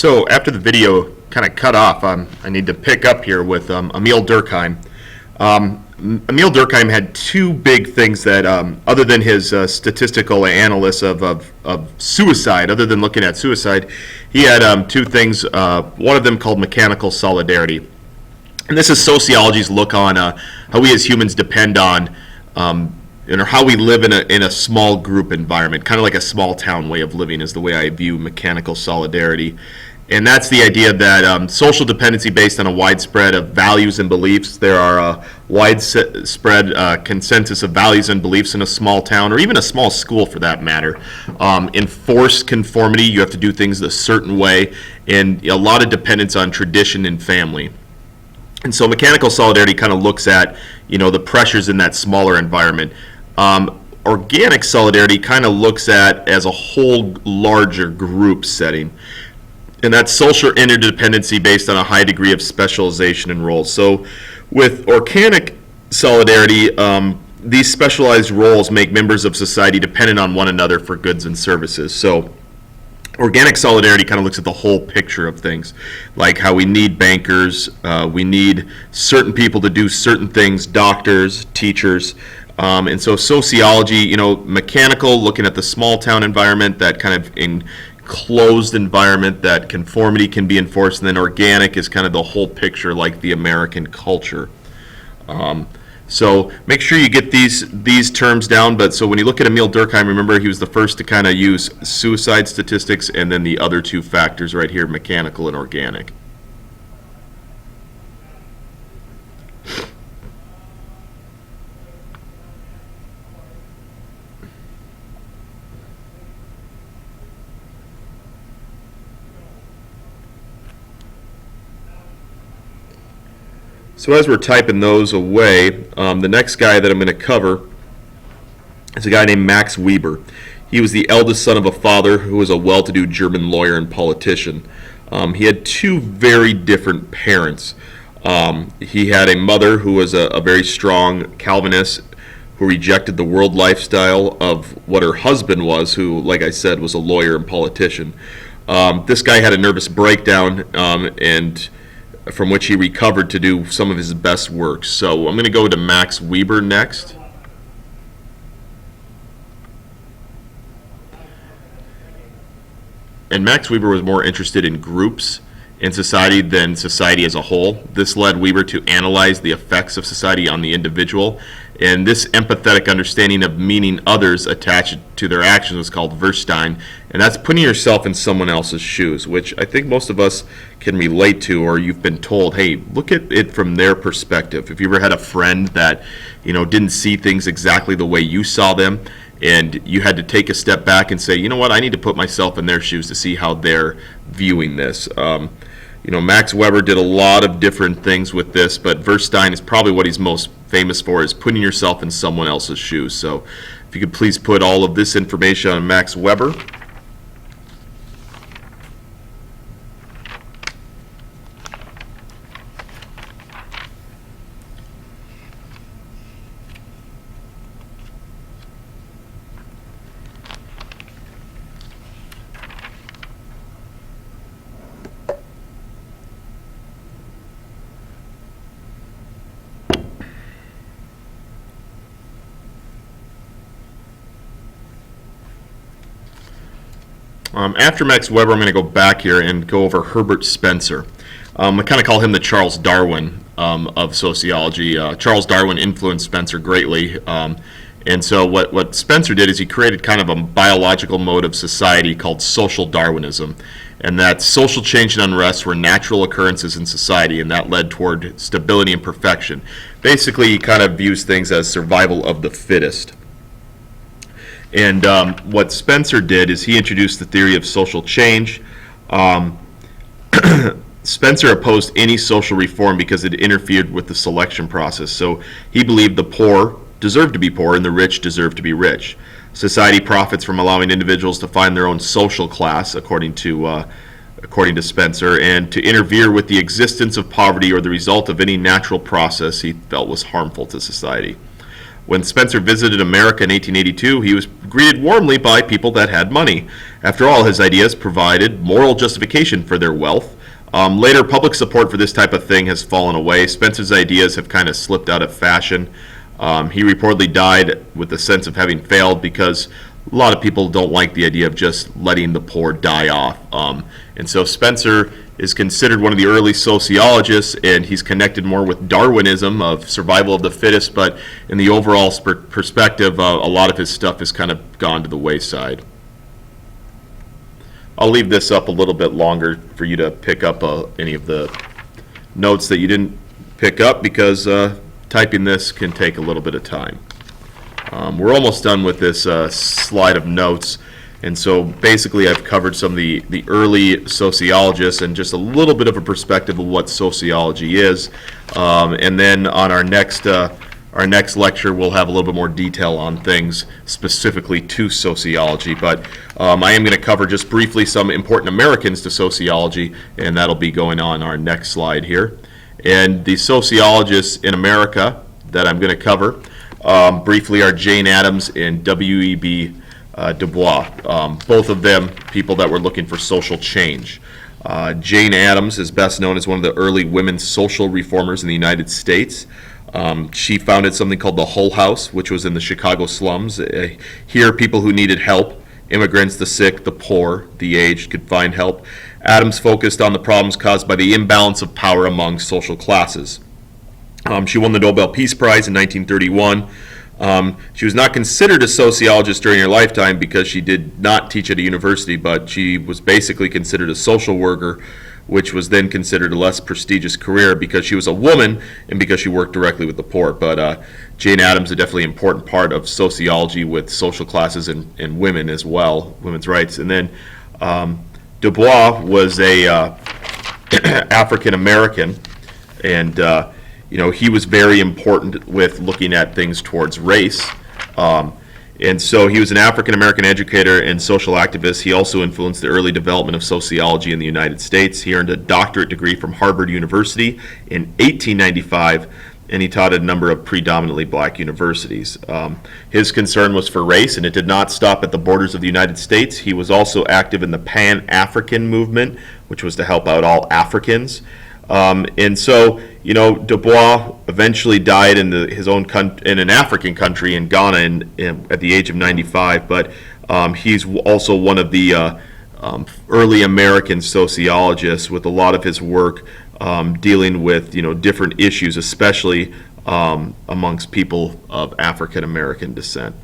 So after the video kind of cut off, I need to pick up here with Emil Durkheim. Emil Durkheim had two big things that, other than his statistical analysis of suicide, other than looking at suicide, he had two things, one of them called mechanical solidarity. And this is sociology's look on how we as humans depend on how we live in a small group environment, kind of like a small town way of living is the way I view mechanical solidarity. And that's the idea that social dependency based on a widespread of values and beliefs. There are a widespread consensus of values and beliefs in a small town, or even a small school for that matter. Enforced conformity, you have to do things a certain way, and a lot of dependence on tradition and family. And so mechanical solidarity kind of looks at, the pressures in that smaller environment. Organic solidarity kind of looks at as a whole larger group setting. And that's social interdependency based on a high degree of specialization and roles. So with organic solidarity, these specialized roles make members of society dependent on one another for goods and services. So organic solidarity kind of looks at the whole picture of things, like how we need bankers, we need certain people to do certain things, doctors, teachers. And so sociology, mechanical, looking at the small town environment, that kind of enclosed environment that conformity can be enforced, and then organic is kind of the whole picture, like the American culture. So make sure you get these terms down. But so when you look at Emil Durkheim, remember he was the first to kind of use suicide statistics, and then the other two factors right here, mechanical and organic. So as we're typing those away, the next guy that I'm going to cover is a guy named Max Weber. He was the eldest son of a father who was a well-to-do German lawyer and politician. He had two very different parents. He had a mother who was a very strong Calvinist who rejected the world lifestyle of what her husband was, who, like I said, was a lawyer and politician. This guy had a nervous breakdown and from which he recovered to do some of his best work. So I'm going to go to Max Weber next. And Max Weber was more interested in groups in society than society as a whole. This led Weber to analyze the effects of society on the individual, and this empathetic understanding of meaning others attached to their actions was called Verstehen, and that's putting yourself in someone else's shoes, which I think most of us can relate to, or you've been told, hey, look at it from their perspective. If you ever had a friend that didn't see things exactly the way you saw them, and you had to take a step back and say, you know what, I need to put myself in their shoes to see how they're viewing this. Max Weber did a lot of different things with this, but Verstehen is probably what he's most famous for, is putting yourself in someone else's shoes. So if you could please put all of this information on Max Weber. After Max Weber, I'm going to go back here and go over Herbert Spencer. I kind of call him the Charles Darwin of sociology. Charles Darwin influenced Spencer greatly. And so what Spencer did is he created kind of a biological mode of society called social Darwinism. And that social change and unrest were natural occurrences in society, and that led toward stability and perfection. Basically, he kind of views things as survival of the fittest. And what Spencer did is he introduced the theory of social change. Spencer opposed any social reform because it interfered with the selection process. So he believed the poor deserved to be poor and the rich deserved to be rich. Society profits from allowing individuals to find their own social class, according to Spencer, and to interfere with the existence of poverty or the result of any natural process he felt was harmful to society. When Spencer visited America in 1882, he was greeted warmly by people that had money. After all, his ideas provided moral justification for their wealth. Later, public support for this type of thing has fallen away. Spencer's ideas have kind of slipped out of fashion. He reportedly died with the sense of having failed because a lot of people don't like the idea of just letting the poor die off. And so Spencer is considered one of the early sociologists, and he's connected more with Darwinism of survival of the fittest, but in the overall perspective, a lot of his stuff has kind of gone to the wayside. I'll leave this up a little bit longer for you to pick up any of the notes that you didn't pick up, because typing this can take a little bit of time. We're almost done with this slide of notes, and so basically I've covered some of the early sociologists and just a little bit of a perspective of what sociology is, and then on our next lecture we'll have a little bit more detail on things specifically to sociology, but I am going to cover just briefly some important Americans to sociology, and that'll be going on our next slide here. And the sociologists in America that I'm going to cover briefly are Jane Addams and W.E.B. Du Bois, both of them people that were looking for social change. Jane Addams is best known as one of the early women's social reformers in the United States. She founded something called the Hull House, which was in the Chicago slums. Here, people who needed help, immigrants, the sick, the poor, the aged, could find help. Addams focused on the problems caused by the imbalance of power among social classes. She won the Nobel Peace Prize in 1931. She was not considered a sociologist during her lifetime because she did not teach at a university, but she was basically considered a social worker, which was then considered a less prestigious career because she was a woman and because she worked directly with the poor. But Jane Addams is definitely an important part of sociology with social classes and women as well, women's rights. And then Du Bois was a African American, and he was very important with looking at things towards race. And so he was an African American educator and social activist. He also influenced the early development of sociology in the United States. He earned a doctorate degree from Harvard University in 1895, and he taught at a number of predominantly black universities. His concern was for race, and it did not stop at the borders of the United States. He was also active in the Pan-African movement, which was to help out all Africans. And so, Du Bois eventually died in in an African country in Ghana at the age of 95. But he's also one of the early American sociologists with a lot of his work dealing with different issues, especially amongst people of African American descent.